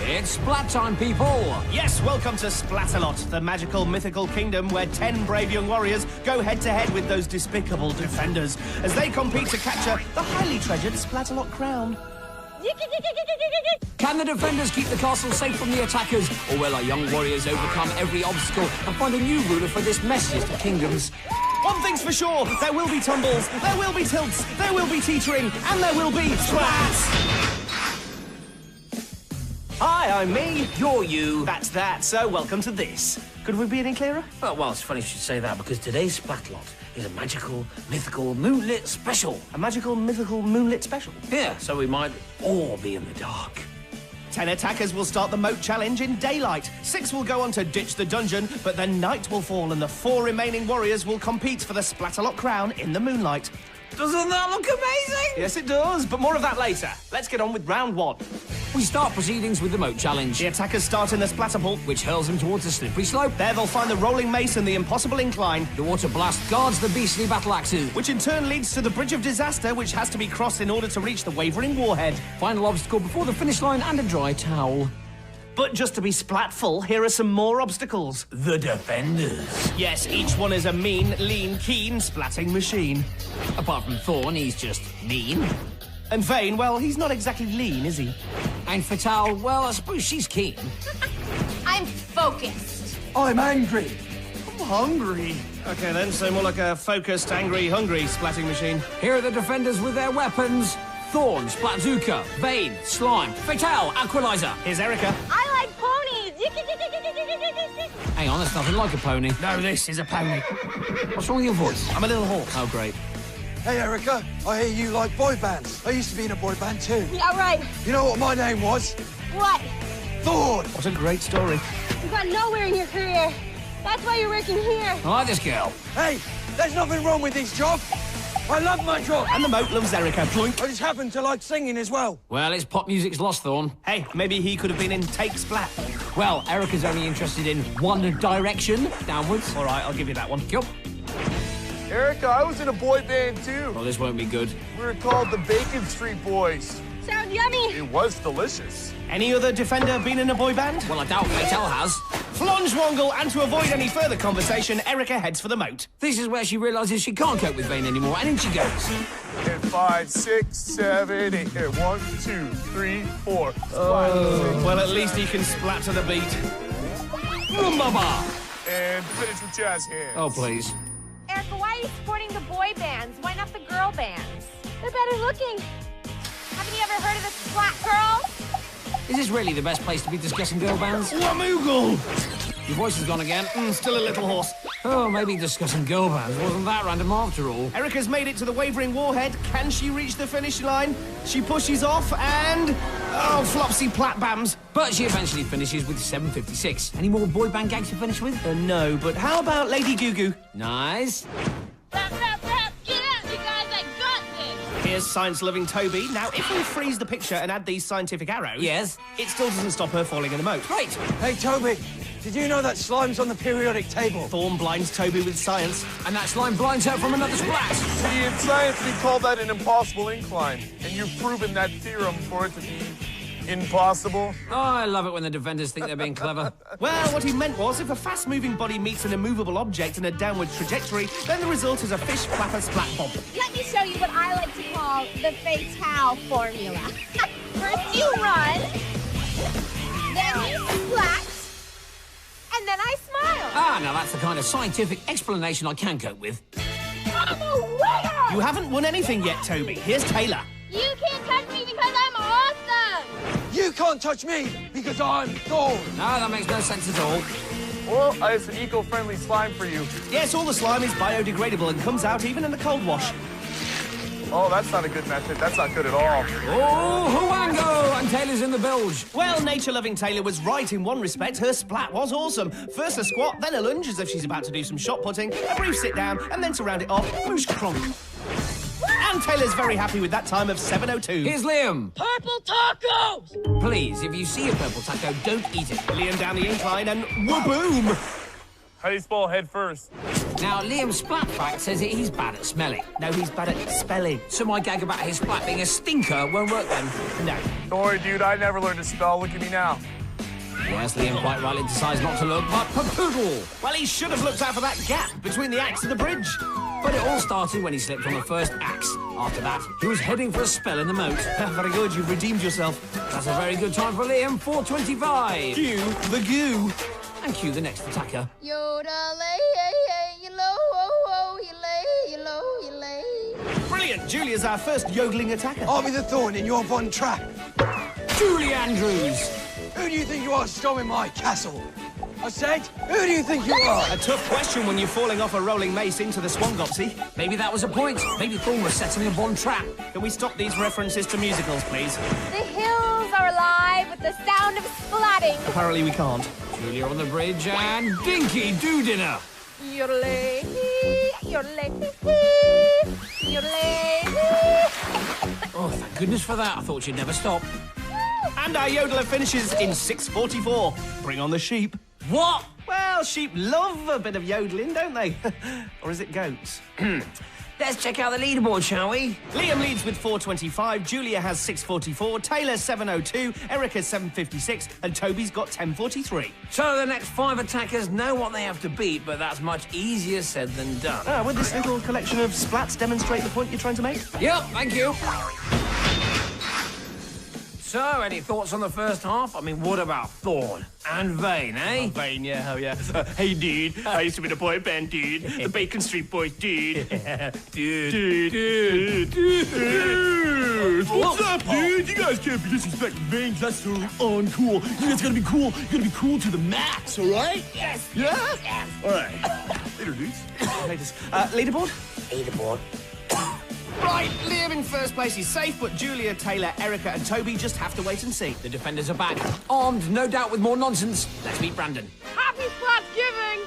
It's Splat time, people! Yes, welcome to Splatalot, the magical, mythical kingdom where 10 brave young warriors go head-to-head with those despicable defenders as they compete to capture the highly treasured Splatalot crown. Can the defenders keep the castle safe from the attackers, or will our young warriors overcome every obstacle and find a new ruler for this messiest of kingdoms? One thing's for sure, there will be tumbles, there will be tilts, there will be teetering, and there will be splats! Hi, I'm me. You're you. That's that, so welcome to this. Could we be any clearer? Oh, well, it's funny you should say that, because today's Splatalot is a magical, mythical, moonlit special. A magical, mythical, moonlit special? Yeah, so we might all be in the dark. 10 attackers will start the moat challenge in daylight. 6 will go on to ditch the dungeon, but then night will fall and the 4 remaining warriors will compete for the Splatalot crown in the moonlight. Doesn't that look amazing? Yes, it does, but more of that later. Let's get on with round 1. We start proceedings with the moat challenge. The attackers start in the Splatterpool, which hurls them towards a slippery slope. There they'll find the rolling mace and the impossible incline. The water blast guards the beastly battle axes, which in turn leads to the bridge of disaster, which has to be crossed in order to reach the wavering warhead. Final obstacle before the finish line and a dry towel. But just to be splatful, here are some more obstacles. The defenders. Yes, each one is a mean, lean, keen splatting machine. Apart from Thorn, he's just mean. And Vane, well, he's not exactly lean, is he? And Fatal, well, I suppose she's keen. I'm focused. I'm angry. I'm hungry. Okay then, so more like a focused, angry, hungry splatting machine. Here are the defenders with their weapons. Thorn, Splatzuka, Vane, Slime, Fatal, Aqualizer. Here's Erica. I like ponies. Hang on, that's nothing like a pony. No, this is a pony. What's wrong with your voice? I'm a little horse. Oh, great. Hey, Erica, I hear you like boy bands. I used to be in a boy band too. Yeah, right. You know what my name was? What? Thorn. What a great story. You got nowhere in your career. That's why you're working here. I like this girl. Hey, there's nothing wrong with this job. I love my job. And the moat loves Erica. Ploink. I just happen to like singing as well. Well, it's pop music's lost, Thorn. Hey, maybe he could have been in Take Splat. Well, Erica's only interested in one direction, downwards. All right, I'll give you that one. Cool. Erica, I was in a boy band too. Well, this won't be good. We were called the Bacon Street Boys. Sound yummy. It was delicious. Any other defender been in a boy band? Well, I doubt Fatal has. Flonge-wongle, and to avoid any further conversation, Erica heads for the moat. This is where she realises she can't cope with Vane anymore, and in she goes. And 5, 6, 7, 8. Here, 1, 2, 3, 4. Well, at least he can splat to the beat. Rumbaba! And finish with jazz hands. Oh, please. Erica, why are you supporting the boy bands? Why not the girl bands? They're better looking. Haven't you ever heard of the Splat Girls? Is this really the best place to be discussing girl bands? Wamoogle! Your voice has gone again. Still a little hoarse. Oh, maybe discussing girl bands wasn't that random after all. Erica's made it to the wavering warhead. Can she reach the finish line? She pushes off and... Oh, flopsy platbams. But she eventually finishes with 756. Any more boy band gags to finish with? No, but how about Lady Goo Goo? Nice. Rap, rap, rap. Get out, you guys. I got this. Here's science-loving Toby. Now, if we freeze the picture and add these scientific arrows... Yes? It still doesn't stop her falling in the moat. Great. Hey, Toby, did you know that slime's on the periodic table? Thorn blinds Toby with science. And that slime blinds her from another splat. See, in science, we call that an impossible incline. And you've proven that theorem for it to be impossible. Oh, I love it when the defenders think they're being clever. Well, what he meant was, if a fast-moving body meets an immovable object in a downward trajectory, then the result is a fish flapper splat bob. Let me show you what I like to call the Fatal formula. First you run, then you splat, and then I smile. Ah, now that's the kind of scientific explanation I can cope with. I'm a winner! You haven't won anything yet, Toby. Here's Taylor. You can't touch me because I'm awesome! You can't touch me because I'm Thorn. No, that makes no sense at all. Well, I have some eco-friendly slime for you. Yes, all the slime is biodegradable and comes out even in the cold wash. Oh, that's not a good method. That's not good at all. Oh, Huango! And Taylor's in the bilge. Well, nature-loving Taylor was right in one respect. Her splat was awesome. First a squat, then a lunge as if she's about to do some shot putting, a brief sit-down, and then to round it off, moosh cronk. And Taylor's very happy with that time of 7:02. Here's Liam. Purple tacos! Please, if you see a purple taco, don't eat it. Liam down the incline and wha-boom! How do you spell head first? Now, Liam's splat fact says that he's bad at smelling. No, he's bad at spelling. So my gag about his splat being a stinker won't work then? No. Don't worry, dude, I never learned to spell. Look at me now. Yes, Liam quite rightly decides not to look, but poodle. Well, he should have looked out for that gap between the axe and the bridge. But it all started when he slipped on the first axe. After that, he was heading for a spell in the moat. Very good, you've redeemed yourself. That's a very good time for Liam, 4:25. Cue the goo. And cue the next attacker. Brilliant, Julia's our first yodeling attacker. I'll be the thorn in your one trap. Julie Andrews. Who do you think you are storming my castle? I said, who do you think you are? A tough question when you're falling off a rolling mace into the Swangopsy. Maybe that was a point. Maybe Thorn was setting a Bond trap. Can we stop these references to musicals, please? The hills are alive with the sound of splatting. Apparently we can't. Julia on the bridge and Dinky Do Dinner. Yodeling, yodeling, yodeling. Oh, thank goodness for that. I thought she'd never stop. And our yodeler finishes in 6:44. Bring on the sheep. What? Well, sheep love a bit of yodeling, don't they? Or is it goats? Let's check out the leaderboard, shall we? Liam leads with 4:25, Julia has 6:44, Taylor 7:02, Erica 7:56, and Toby's got 10:43. So the next 5 attackers know what they have to beat, but that's much easier said than done. Would this little collection of splats demonstrate the point you're trying to make? Yep, thank you. So, any thoughts on the first half? I mean, what about Thorn and Vane, eh? Vane, yeah, oh yeah. Hey, dude, I used to be the boy band, dude. The Bacon Street Boys, dude. Dude. What's up, dude? You guys can't be disrespecting Veins. That's totally uncool. You guys gotta be cool. You gotta be cool to the max, all right? Yes. Yeah? Yes. All right. Later, dudes. Leaderboard? Leaderboard. Right, Liam in first place is safe, but Julia, Taylor, Erica, and Toby just have to wait and see. The defenders are back, armed, no doubt, with more nonsense. Let's meet Brandon. Happy Splatsgiving!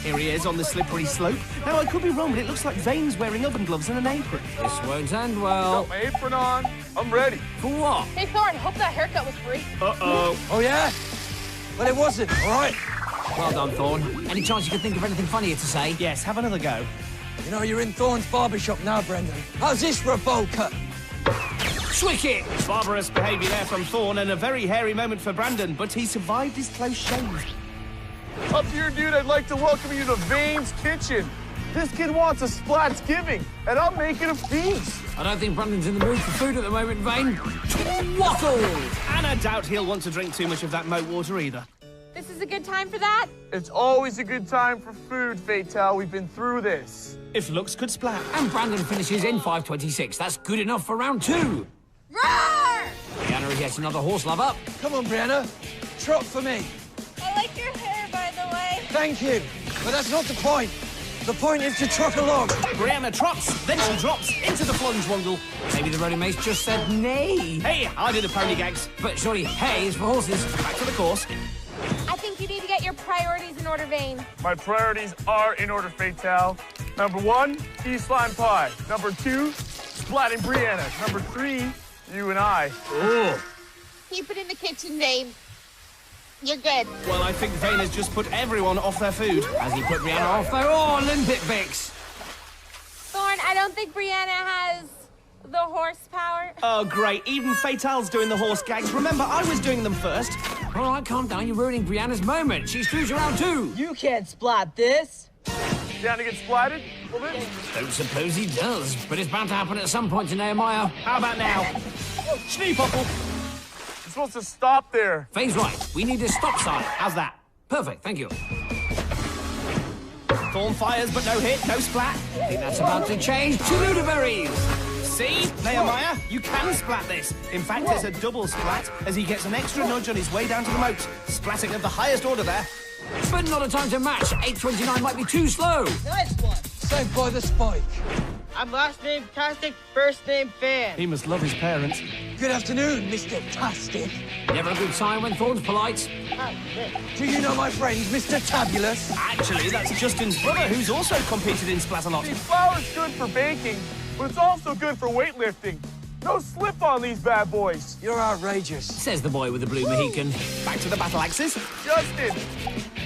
Here he is on the slippery slope. Now, I could be wrong, but it looks like Vane's wearing oven gloves and an apron. This won't end well. Got my apron on. I'm ready. For what? Hey, Thorn, hope that haircut was free. Uh-oh. Oh, yeah? Well, it wasn't, all right? Well done, Thorn. Any chance you could think of anything funnier to say? Yes, have another go. You know, you're in Thorn's barbershop now, Brendan. How's this for a bowl cut? Swick it! Barbarous behaviour there from Thorn and a very hairy moment for Brandon, but he survived his close shave. Up here, dude, I'd like to welcome you to Vane's Kitchen. This kid wants a Splatsgiving, and I'm making a feast. I don't think Brandon's in the mood for food at the moment, Vane. Waffle! And I doubt he'll want to drink too much of that moat water either. This is a good time for that? It's always a good time for food, Fatal. We've been through this. If looks could splat. And Brandon finishes in 5:26. That's good enough for round 2. Roar! Brianna is yet another horse lover. Come on, Brianna. Trot for me. I like your hair, by the way. Thank you. But that's not the point. The point is to trot along. Brianna trots, then she drops into the plunge wongle. Maybe the rolling mace just said nay. Hey, I do the pony gags. But surely hay is for horses. Back to the course. I think you need to get your priorities in order, Vane. My priorities are in order, Fatal. Number 1, key slime pie. Number 2, splatting Brianna. Number 3, you and I. Oh. Keep it in the kitchen, Vane. You're good. Well, I think Vane has just put everyone off their food. Has he put Brianna off though? Oh, limpet Bix. Thorn, I don't think Brianna has the horsepower. Oh, great. Even Fatal's doing the horse gags. Remember, I was doing them first. All right, calm down. You're ruining Brianna's moment. She's through to round 2. You can't splat this. Down to get splatted? A little bit? Don't suppose he does, but it's bound to happen at some point to Nehemiah. How about now? Schneepoppel. You're supposed to stop there. Faye's right. We need a stop sign. How's that? Perfect, thank you. Thorn fires, but no hit, no splat. I think that's about to change to Ludaberries. See, Nehemiah, you can splat this. In fact, it's a double splat as he gets an extra nudge on his way down to the moat. Splatting of the highest order there. But not a time to match. 8:29 might be too slow. Nice one. Saved by the spike. I'm last name Tastic, first name Fan. He must love his parents. Good afternoon, Mr. Tastic. Never a good sign when Thorn's polite. Do you know my friend, Mr. Tabulous? Actually, that's Justin's brother who's also competed in Splatalot. See, flour's good for baking, but it's also good for weightlifting. No slip on these bad boys. You're outrageous. Says the boy with the blue Mohican. Back to the battle axes. Justin,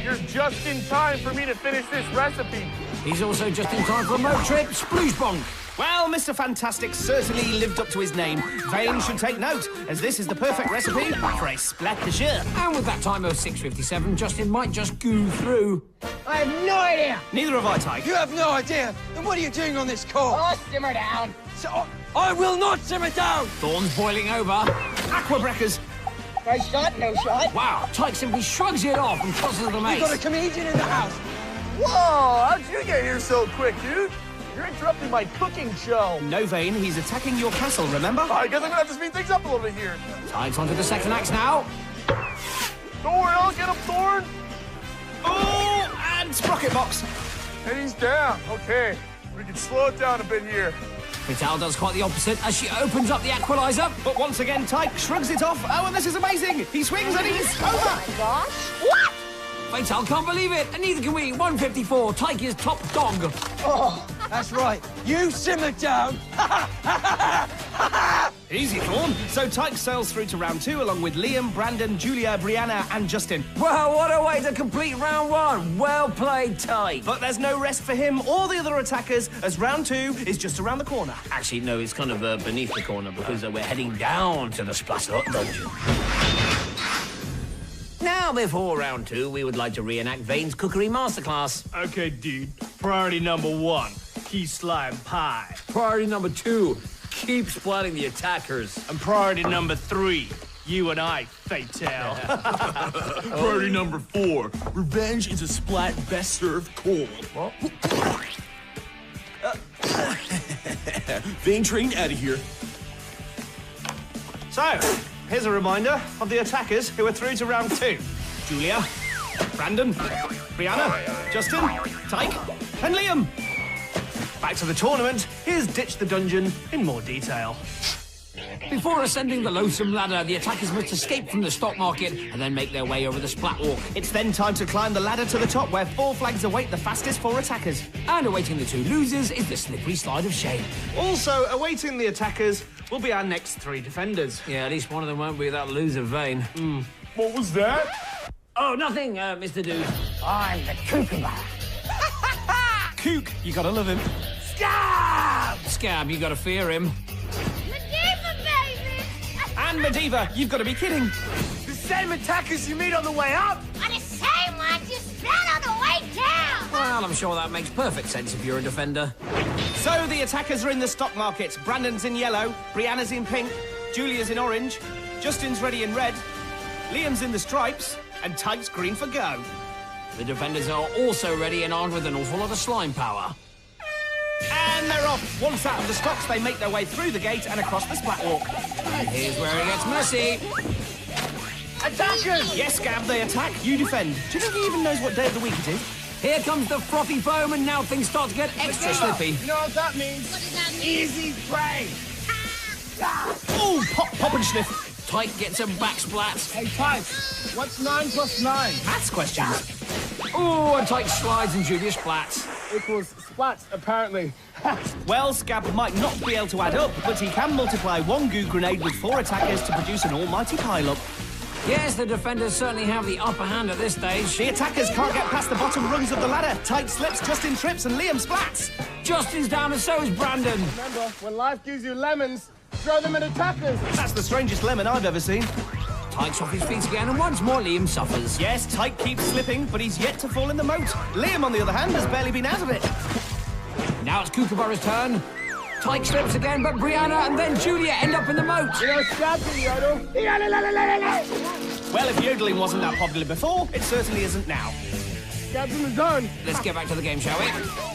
You're just in time for me to finish this recipe. He's also just in time for a moat trip. Sploosh bonk. Well, Mr. Fantastic certainly lived up to his name. Vane should take note, as this is the perfect recipe for a splat de jeu. And with that time of 6:57, Justin might just goo through. I have no idea. Neither have I, Tyke. You have no idea. Then what are you doing on this course? Oh, simmer down. So, I will not simmer down. Thorn's boiling over. Aquabreakers. Nice shot, no shot. Wow, Tyke simply shrugs it off and tosses the We've mace. got a comedian in the house. Whoa, how'd you get here so quick, dude? You're interrupting my cooking show. No, Vane, he's attacking your castle, remember? I guess I'm gonna have to speed things up a little bit here. Tyke's onto the second axe now. Don't worry, I'll get him, Thorn. Oh, and Sprocket Box. And he's down. Okay, we can slow it down a bit here. Vital does quite the opposite as she opens up the aqualizer. But once again, Tyke shrugs it off. Oh, and this is amazing. He swings and he's over. Oh my gosh. What? Vital can't believe it, and neither can we. 154, Tyke is top dog. Oh, that's right. You simmer down. Easy, Thorn. So Tyke sails through to round 2 along with Liam, Brandon, Julia, Brianna and Justin. Well, what a way to complete round 1. Well played, Tyke. But there's no rest for him or the other attackers as round 2 is just around the corner. Actually, no, it's kind of beneath the corner because we're heading down to the Splatalot dungeon. Now, before round 2, we would like to reenact Vane's cookery masterclass. Okay, dude. Priority number 1, key slime pie. Priority number 2, keep splatting the attackers. And priority number 3, you and I, Fatal. Priority number 4, revenge is a splat best served cold. Vane train out of here. So, here's a reminder of the attackers who are through to round 2. Julia, Brandon, Brianna, Justin, Tyke, and Liam. Back to the tournament, here's Ditch the Dungeon in more detail. Before ascending the loathsome ladder, the attackers must escape from the stock market and then make their way over the splat walk. It's then time to climb the ladder to the top where 4 flags await the fastest 4 attackers. And awaiting the 2 losers is the slippery slide of shame. Also awaiting the attackers will be our next 3 defenders. Yeah, at least one of them won't be that loser Vane. What was that? Oh, nothing, Mr. Dude. I'm the cucumber. Kook, you gotta love him. Scab! Scab, you gotta fear him. Medieval, baby! And Medivh, you've gotta be kidding. The same attackers you meet on the way up? Are the same ones you splat on the way down! Well, I'm sure that makes perfect sense if you're a defender. So the attackers are in the stock market. Brandon's in yellow, Brianna's in pink, Julia's in orange, Justin's ready in red, Liam's in the stripes, and Tyke's green for go. The defenders are also ready and armed with an awful lot of slime power. And they're off. Once out of the stocks, they make their way through the gate and across the splat walk. And here's where it gets messy. Attackers! Yes, Gab, they attack, you defend. Do you think he even knows what day of the week it is? Here comes the frothy foam, and now things start to get extra slippy. You know what that means? What does that mean? Easy prey. Oh, pop and sniff. Tyke gets a back splat. Hey, Tyke, what's 9 plus 9? Maths questions. Oh, and Tyke slides and Julia splats. Equals splats, apparently. Well, Scab might not be able to add up, but he can multiply 1 goo grenade with 4 attackers to produce an almighty pile-up. Yes, the defenders certainly have the upper hand at this stage. The attackers can't get past the bottom rungs of the ladder. Tyke slips, Justin trips, and Liam splats. Justin's down and so is Brandon. Remember, when life gives you lemons, throw them at attackers. That's the strangest lemon I've ever seen. Tyke's off his feet again, and once more Liam suffers. Yes, Tyke keeps slipping, but he's yet to fall in the moat. Liam, on the other hand, has barely been out of it. Now it's Kookaburra's turn. Tyke slips again, but Brianna and then Julia end up in the moat. You know, Scab can yodel. Well, if yodeling wasn't that popular before, it certainly isn't now. Scab's in the zone. Let's get back to the game, shall we?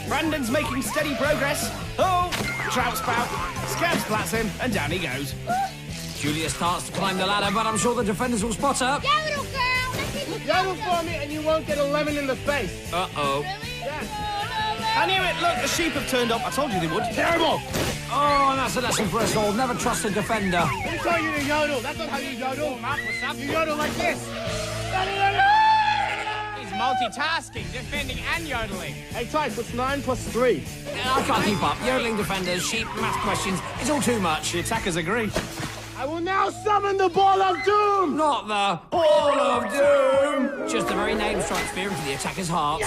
Brandon's making steady progress. Oh, trout spout. Scab splats him, and down he goes. Julia starts to climb the ladder, but I'm sure the defenders will spot her. Yodel, girl! Let's see the Yodel for me and you won't get a lemon in the face. Uh-oh. I knew it. Look, the sheep have turned up. I told you they would. Terrible! Oh, and that's a lesson for us all. Never trust a defender. They tell you to yodel. That's not how you yodel. You yodel like this. He's multitasking, defending and yodeling. Hey, Tyke, what's 9 plus 3? I can't keep up. Yodeling defenders, sheep, math questions. It's all too much. The attackers agree. I will now summon the ball of doom! Not the Ball of Doom! Just the very name strikes fear into the attacker's hearts.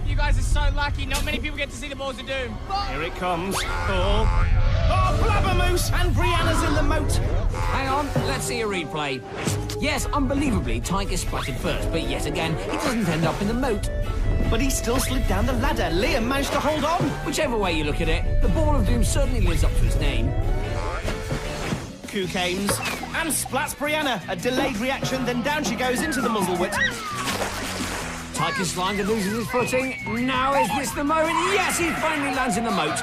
You guys are so lucky. Not many people get to see the Balls of Doom. Here it comes. Oh, Blabbermoose! And Brianna's in the moat. Hang on, let's see a replay. Yes, unbelievably, Tyke is splatted first, but yet again, he doesn't end up in the moat. But he still slid down the ladder. Liam managed to hold on. Whichever way you look at it, the Ball of Doom certainly lives up to its name. Cook aims and splats Brianna. A delayed reaction, then down she goes into the muzzlewit. Tyke is slimed and loses his footing. Now is this the moment? Yes, he finally lands in the moat.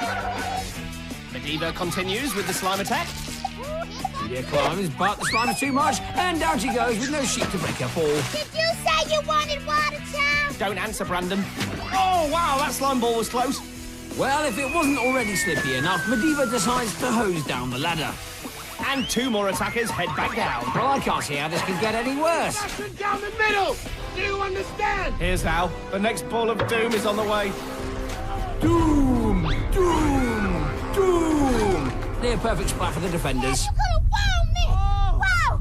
Medivh continues with the slime attack. Julia climbs, but the slime is too much, and down she goes with no sheep to break her fall. Did you say you wanted Watertown? Don't answer, Brandon. Oh, wow, that slime ball was close. Well, if it wasn't already slippy enough, Medivh decides to hose down the ladder. And 2 more attackers head back down. Well, I can't see how this could get any worse. Down the middle! Do you understand? Here's how. The next Ball of Doom is on the way. Doom! Doom! Doom! Near perfect splat for the defenders. You could have wound me! Wow!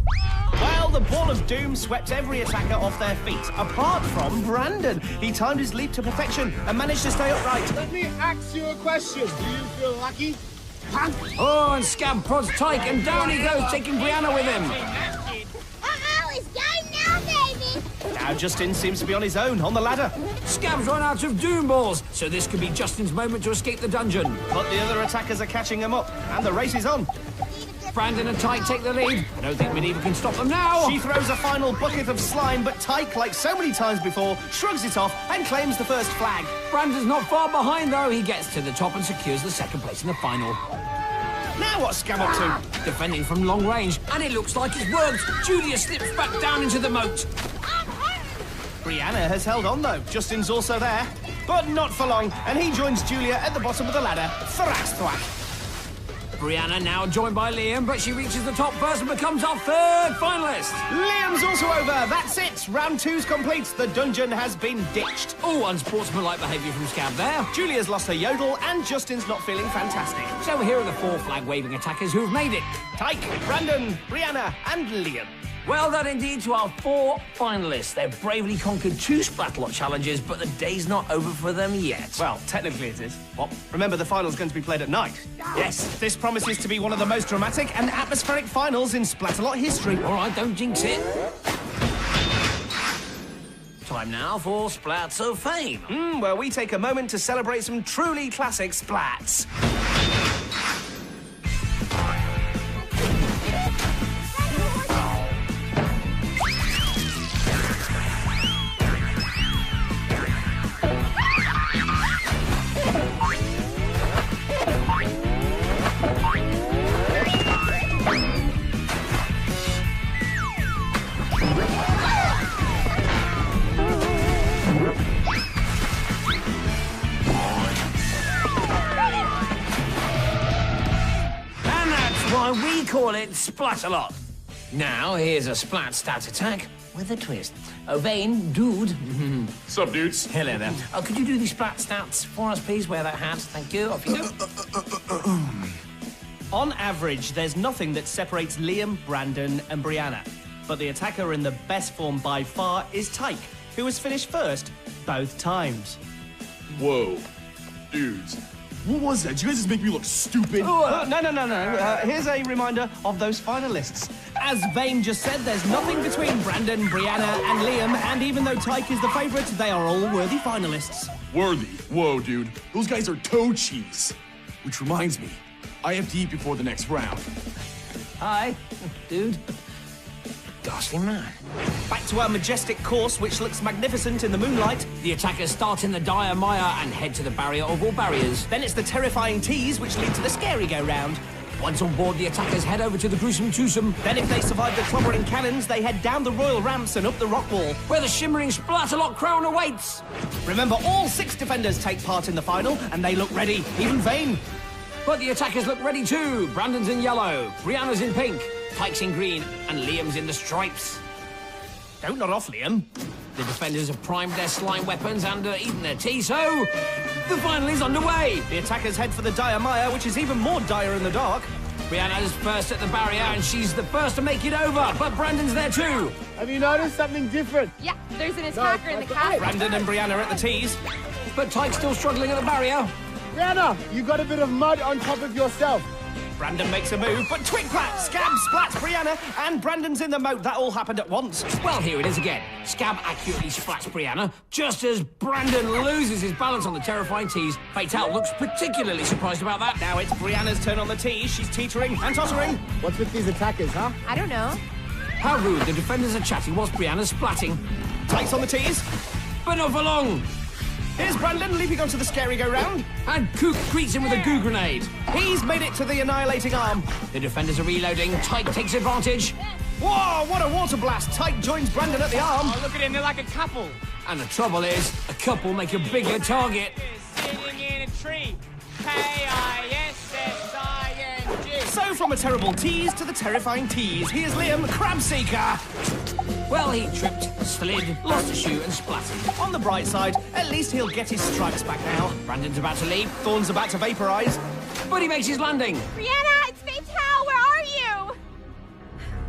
Well, the Ball of Doom swept every attacker off their feet, apart from Brandon. He timed his leap to perfection and managed to stay upright. Let me ask you a question. Do you feel lucky? Oh, and Scab prods Tyke, and down he goes, taking Brianna with him. Uh-oh, it's game now, baby! Now Justin seems to be on his own on the ladder. Scab's run out of Doom Balls, so this could be Justin's moment to escape the dungeon. But the other attackers are catching him up, and the race is on. Brandon and Tyke take the lead. I don't think Medivh can stop them now. She throws a final bucket of slime, but Tyke, like so many times before, shrugs it off and claims the first flag. Brandon's not far behind, though. He gets to the top and secures the second place in the final. Now what's Scab up to? Defending from long range, and it looks like it's worked. Julia slips back down into the moat. Brianna has held on, though. Justin's also there. But not for long, and he joins Julia at the bottom of the ladder. Thrax thwack. Brianna now joined by Liam, but she reaches the top first and becomes our third finalist. Liam's also over. That's it. Round 2's complete. The dungeon has been ditched. Oh, unsportsmanlike behaviour from Scab there. Julia's lost her yodel, and Justin's not feeling fantastic. So here are the 4 flag-waving attackers who've made it. Tyke, Brandon, Brianna, and Liam. Well done indeed to our 4 finalists. They've bravely conquered 2 Splatalot challenges, but the day's not over for them yet. Well, technically it is. What? Remember, the final's going to be played at night. Yes, this promises to be one of the most dramatic and atmospheric finals in Splatalot history. All right, don't jinx it. Time now for Splats of Fame. Where we take a moment to celebrate some truly classic splats. We call it Splatalot. Now, here's a splat stat attack with a twist. Oh, Vane, dude. Sup, dudes? Hello there. Oh, could you do the splat stats for us, please? Wear that hat. Thank you. Off you go. On average, there's nothing that separates Liam, Brandon, and Brianna. But the attacker in the best form by far is Tyke, who has finished first both times. Whoa. Dudes. What was that? Did you guys just make me look stupid? No. Here's a reminder of those finalists. As Vane just said, there's nothing between Brandon, Brianna, and Liam, and even though Tyke is the favourite, they are all worthy finalists. Worthy? Whoa, dude. Those guys are toe cheese. Which reminds me, I have to eat before the next round. Hi, dude. Ghastly man. Back to our majestic course, which looks magnificent in the moonlight. The attackers start in the dire mire and head to the barrier of all barriers. Then it's the terrifying tease, which lead to the scary go-round. Once on board, the attackers head over to the gruesome twosome. Then if they survive the clobbering cannons, they head down the royal ramps and up the rock wall, where the shimmering Splatalot crown awaits. Remember, all 6 defenders take part in the final, and they look ready, even Vane. But the attackers look ready too. Brandon's in yellow, Brianna's in pink, Tyke's in green, and Liam's in the stripes. Don't nod off, Liam. The defenders have primed their slime weapons and eaten their tea, so the final is underway. The attackers head for the dire mire, which is even more dire in the dark. Brianna's first at the barrier, and she's the first to make it over, but Brandon's there too. Have you noticed something different? Yeah, there's an attacker in the castle. Brandon and Brianna are at the tees. But Tyke's still struggling at the barrier. Brianna, you got a bit of mud on top of yourself. Brandon makes a move, but twig-plat, Scab splats Brianna, and Brandon's in the moat. That all happened at once. Well, here it is again. Scab accurately splats Brianna, just as Brandon loses his balance on the terrifying tees. Fatal looks particularly surprised about that. Now it's Brianna's turn on the tees. She's teetering and tottering. What's with these attackers, huh? I don't know. How rude, the defenders are chatting whilst Brianna's splatting. Tyke's on the tees. But not for long. Here's Brandon leaping onto the scary go-round. And Kook greets him with a goo grenade. He's made it to the annihilating arm. The defenders are reloading. Tyke takes advantage. Whoa, what a water blast. Tyke joins Brandon at the arm. Oh, look at him, they're like a couple. And the trouble is, a couple make a bigger target. Sitting in a tree. K-I-S-S-I-N-G. So from a terrible tease to the terrifying tease, here's Liam, Crabseeker. Well, he tripped, slid, lost a shoe and splattered. On the bright side, at least he'll get his stripes back now. Brandon's about to leap, Thorn's about to vaporize. but he makes his landing. Brianna, it's Fatal. Where are you?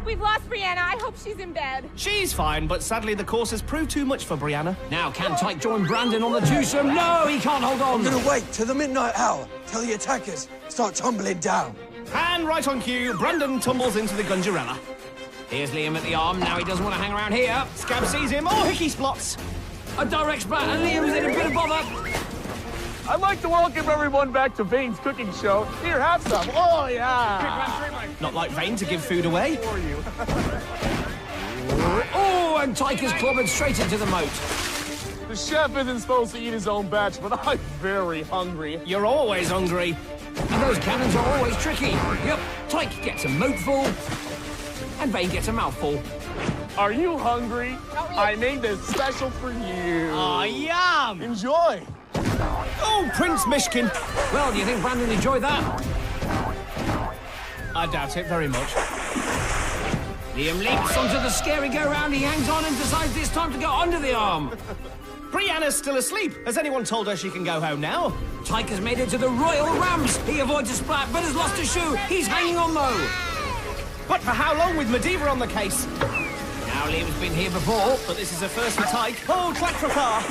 We've lost Brianna. I hope she's in bed. She's fine, but sadly the course has proved too much for Brianna. Now, can Tyke join Brandon on the twosome? No, he can't hold on. I'm gonna wait till the midnight hour. Tell the attackers start tumbling down. And right on cue, Brandon tumbles into the Gunjarella. Here's Liam at the arm. Now he doesn't want to hang around here. Scab sees him. Oh, Hickey splots. A direct splat, and Liam's in a bit of bother. I'd like to welcome everyone back to Vane's cooking show. Here, have some. Oh, yeah. Not like Vane to give food away. For you. Oh, and Tyke is clobbered straight into the moat. The chef isn't supposed to eat his own batch, but I'm very hungry. You're always hungry. And those cannons are always tricky. Yep, Tyke gets a moatful, and Vane gets a mouthful. Are you hungry? I made this special for you. Oh, yum! Enjoy. Oh, Prince Mishkin. Well, do you think Brandon enjoyed that? I doubt it very much. Liam leaps onto the scary go-round. He hangs on and decides it's time to go under the arm. Brianna's still asleep. Has anyone told her she can go home now? Tyke has made it to the royal ramps. He avoids a splat, but has lost a shoe. He's hanging on, though. But for how long with Medivh on the case? Now, Liam's been here before. But this is a first for Tyke. Oh, clack for car.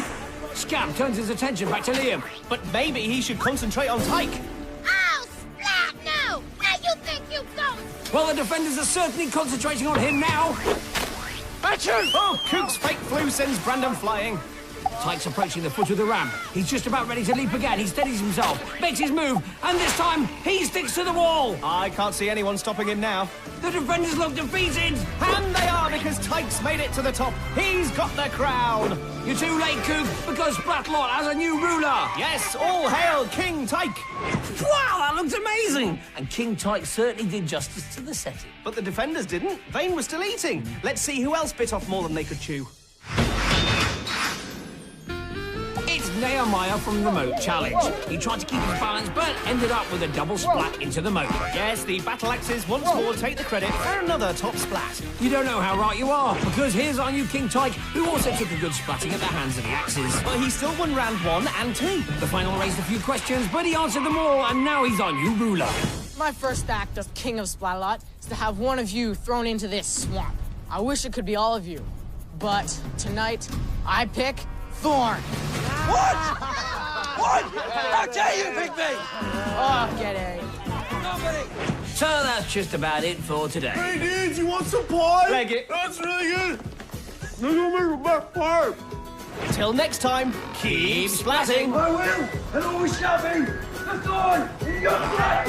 Scab turns his attention back to Liam. But maybe he should concentrate on Tyke. Oh, Splat, no! Now you think you don't! Well, the defenders are certainly concentrating on him now. Achoo! Oh, Kook's fake flu sends Brandon flying. Tyke's approaching the foot of the ramp. He's just about ready to leap again. He steadies himself, makes his move, and this time he sticks to the wall. I can't see anyone stopping him now. The defenders look defeated. And they are, because Tyke's made it to the top. He's got the crown. You're too late, Kook, because Splatalot has a new ruler. Yes, all hail King Tyke. Wow, that looks amazing. And King Tyke certainly did justice to the setting. But the defenders didn't. Vane was still eating. Let's see who else bit off more than they could chew. It's Nehemiah from the moat challenge. He tried to keep his balance, but ended up with a double splat into the moat. Yes, the battle axes once more take the credit for another top splat. You don't know how right you are, because here's our new King Tyke, who also took a good splatting at the hands of the axes. But he still won round 1 and 2. The final raised a few questions, but he answered them all, and now he's our new ruler. My first act as King of Splatalot is to have one of you thrown into this swamp. I wish it could be all of you, but tonight I pick Thorn. What? What? How dare you pick me? Oh, get it. Nobody. So that's just about it for today. Hey, dudes, you want some pie? Leg it. That's really good. This will make the best part. Till next time, keep splatting. I will, and always shall be. The Thorn in your flesh.